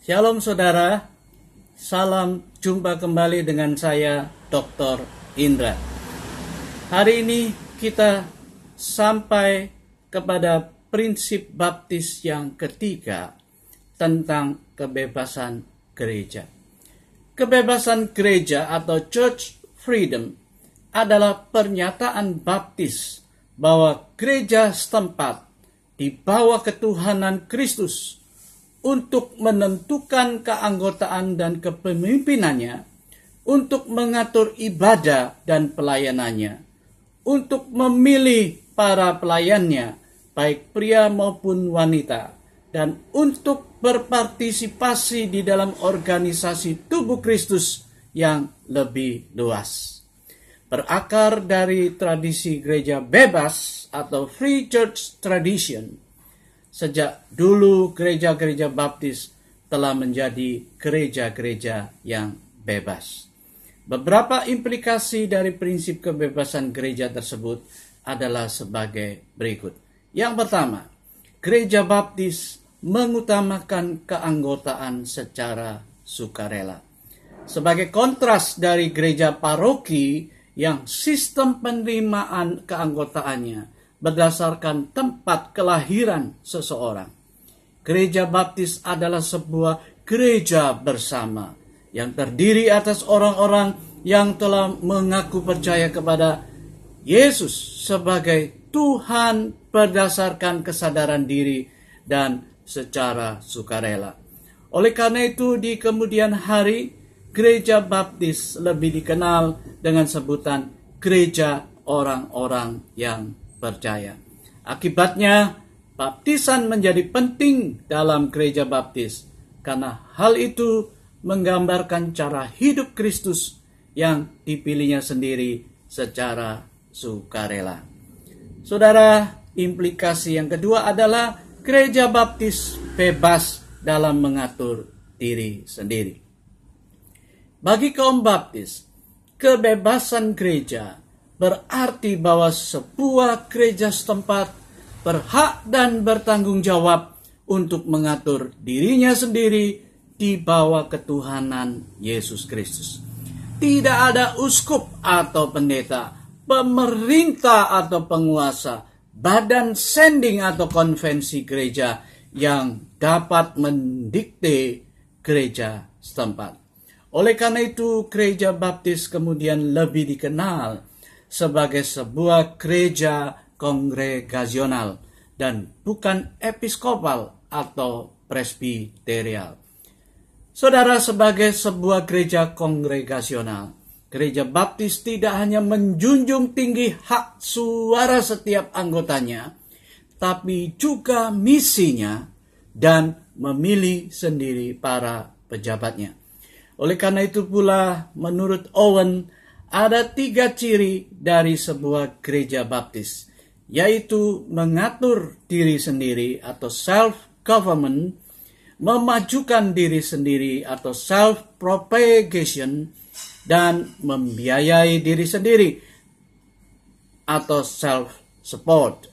Shalom saudara, salam jumpa kembali dengan saya Dr. Indra. Hari ini kita sampai kepada prinsip baptis yang ketiga tentang kebebasan gereja. Kebebasan gereja atau church freedom adalah pernyataan baptis bahwa gereja setempat di bawah ketuhanan Kristus untuk menentukan keanggotaan dan kepemimpinannya, untuk mengatur ibadah dan pelayanannya, untuk memilih para pelayannya, baik pria maupun wanita, dan untuk berpartisipasi di dalam organisasi tubuh Kristus yang lebih luas. Berakar dari tradisi gereja bebas atau free church tradition, sejak dulu gereja-gereja baptis telah menjadi gereja-gereja yang bebas. Beberapa implikasi dari prinsip kebebasan gereja tersebut adalah sebagai berikut. Yang pertama, gereja baptis mengutamakan keanggotaan secara sukarela. Sebagai kontras dari gereja paroki yang sistem penerimaan keanggotaannya berdasarkan tempat kelahiran seseorang. Gereja baptis adalah sebuah gereja bersama yang terdiri atas orang-orang yang telah mengaku percaya kepada Yesus sebagai Tuhan berdasarkan kesadaran diri dan secara sukarela. Oleh karena itu, di kemudian hari, gereja baptis lebih dikenal dengan sebutan gereja orang-orang yang percaya. Akibatnya, baptisan menjadi penting dalam gereja baptis karena hal itu menggambarkan cara hidup Kristus yang dipilihnya sendiri secara sukarela. Saudara, implikasi yang kedua adalah gereja baptis bebas dalam mengatur diri sendiri. Bagi kaum baptis, kebebasan gereja berarti bahwa sebuah gereja setempat berhak dan bertanggung jawab untuk mengatur dirinya sendiri di bawah ketuhanan Yesus Kristus. Tidak ada uskup atau pendeta, pemerintah atau penguasa, badan sending atau konvensi gereja yang dapat mendikte gereja setempat. Oleh karena itu, gereja baptis kemudian lebih dikenal sebagai sebuah gereja kongregasional dan bukan episkopal atau presbiterial. Saudara, sebagai sebuah gereja kongregasional, gereja baptis tidak hanya menjunjung tinggi hak suara setiap anggotanya, tapi juga misinya dan memilih sendiri para pejabatnya. Oleh karena itu pula, menurut Owen, ada 3 ciri dari sebuah gereja baptis, yaitu mengatur diri sendiri atau self-government, memajukan diri sendiri atau self-propagation, dan membiayai diri sendiri atau self-support.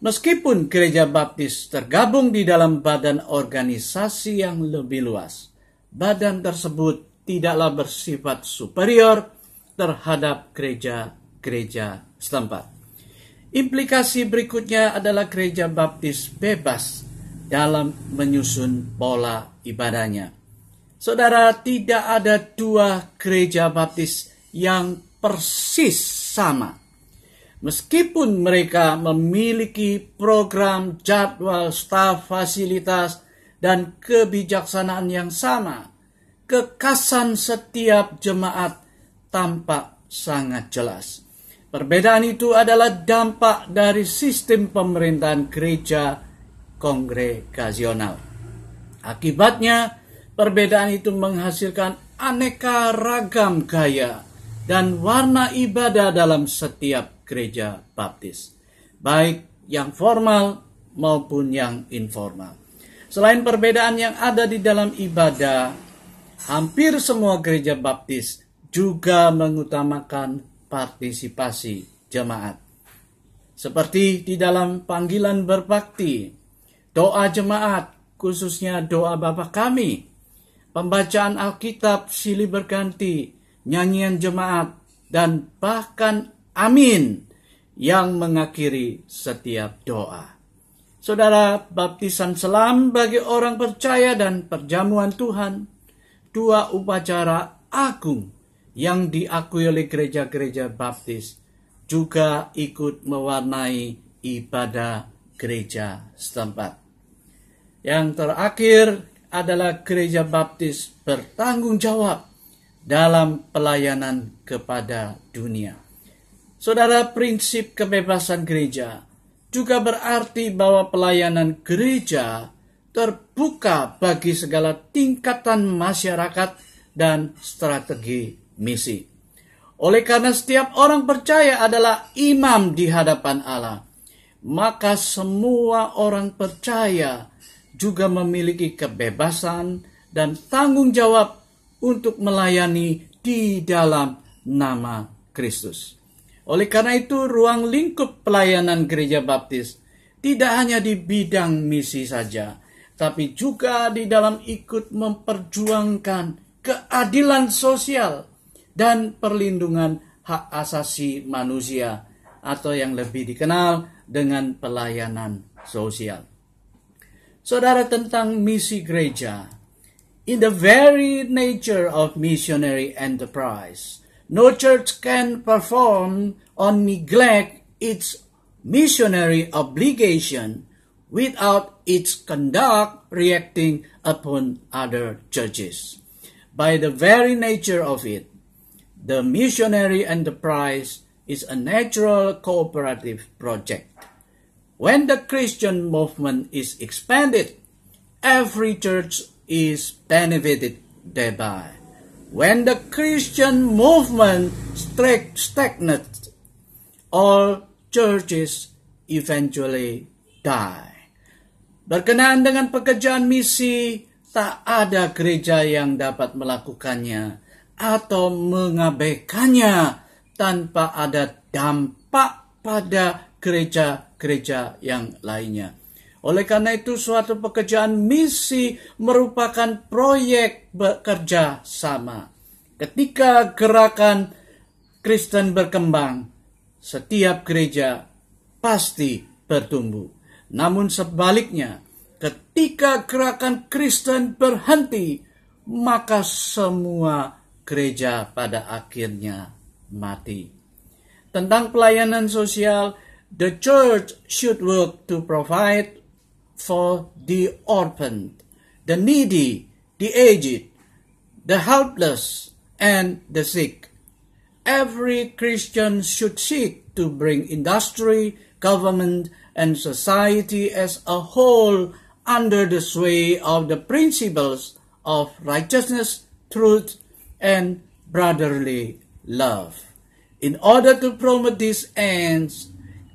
Meskipun gereja baptis tergabung di dalam badan organisasi yang lebih luas, badan tersebut tidaklah bersifat superior terhadap gereja-gereja setempat. Implikasi berikutnya adalah gereja baptis bebas dalam menyusun pola ibadahnya. Saudara, tidak ada 2 gereja baptis yang persis sama. Meskipun mereka memiliki program, jadwal, staf, fasilitas, dan kebijaksanaan yang sama, kekhasan setiap jemaat tampak sangat jelas. Perbedaan itu adalah dampak dari sistem pemerintahan gereja kongregasional. Akibatnya, perbedaan itu menghasilkan aneka ragam gaya dan warna ibadah dalam setiap gereja baptis, baik yang formal maupun yang informal. Selain perbedaan yang ada di dalam ibadah, hampir semua gereja baptis juga mengutamakan partisipasi jemaat. Seperti di dalam panggilan berbakti, doa jemaat, khususnya doa Bapa Kami, pembacaan Alkitab silih berganti, nyanyian jemaat, dan bahkan amin yang mengakhiri setiap doa. Saudara, baptisan selam bagi orang percaya dan perjamuan Tuhan, dua upacara agung yang diakui oleh gereja-gereja baptis, juga ikut mewarnai ibadah gereja setempat. Yang terakhir adalah gereja baptis bertanggung jawab dalam pelayanan kepada dunia. Saudara, prinsip kebebasan gereja juga berarti bahwa pelayanan gereja terbuka bagi segala tingkatan masyarakat dan strategi misi. Oleh karena setiap orang percaya adalah imam di hadapan Allah, maka semua orang percaya juga memiliki kebebasan dan tanggung jawab untuk melayani di dalam nama Kristus. Oleh karena itu, ruang lingkup pelayanan gereja baptis tidak hanya di bidang misi saja, tapi juga di dalam ikut memperjuangkan keadilan sosial dan perlindungan hak asasi manusia, atau yang lebih dikenal dengan pelayanan sosial. Saudara, tentang misi gereja, in the very nature of missionary enterprise, no church can perform or neglect its missionary obligation without its conduct reacting upon other churches. By the very nature of it, the missionary enterprise is a natural cooperative project. When the Christian movement is expanded, every church is benefited thereby. When the Christian movement stagnates, all churches eventually die. Berkenaan dengan pekerjaan misi, tak ada gereja yang dapat melakukannya atau mengabaikannya tanpa ada dampak pada gereja-gereja yang lainnya. Oleh karena itu, suatu pekerjaan misi merupakan proyek bekerja sama. Ketika gerakan Kristen berkembang, setiap gereja pasti bertumbuh. Namun sebaliknya, ketika gerakan Kristen berhenti, maka semua gereja pada akhirnya mati. Tentang pelayanan sosial, the church should work to provide for the orphan, the needy, the aged, the helpless, and the sick. Every Christian should seek to bring industry, government, and society as a whole under the sway of the principles of righteousness, truth, and brotherly love. In order to promote these ends,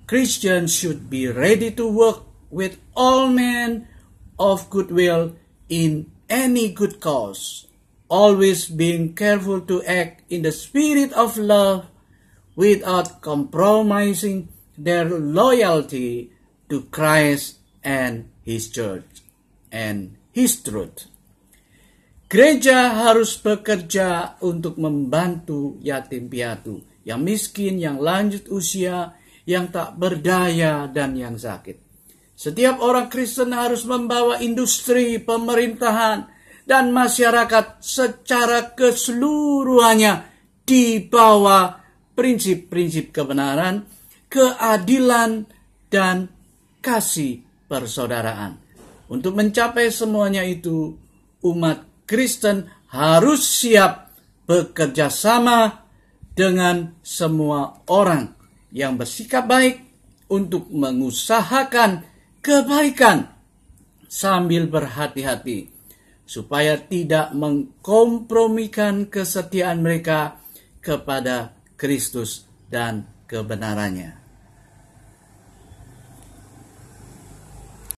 Christians should be ready to work with all men of goodwill in any good cause, always being careful to act in the spirit of love without compromising their loyalty to Christ and His church and His truth. Gereja harus bekerja untuk membantu yatim piatu, yang miskin, yang lanjut usia, yang tak berdaya, dan yang sakit. Setiap orang Kristen harus membawa industri, pemerintahan, dan masyarakat secara keseluruhannya di bawah prinsip-prinsip kebenaran, keadilan, dan kasih persaudaraan. Untuk mencapai semuanya itu, umat Kristen harus siap bekerja sama dengan semua orang yang bersikap baik untuk mengusahakan kebaikan sambil berhati-hati supaya tidak mengkompromikan kesetiaan mereka kepada Kristus dan kebenarannya.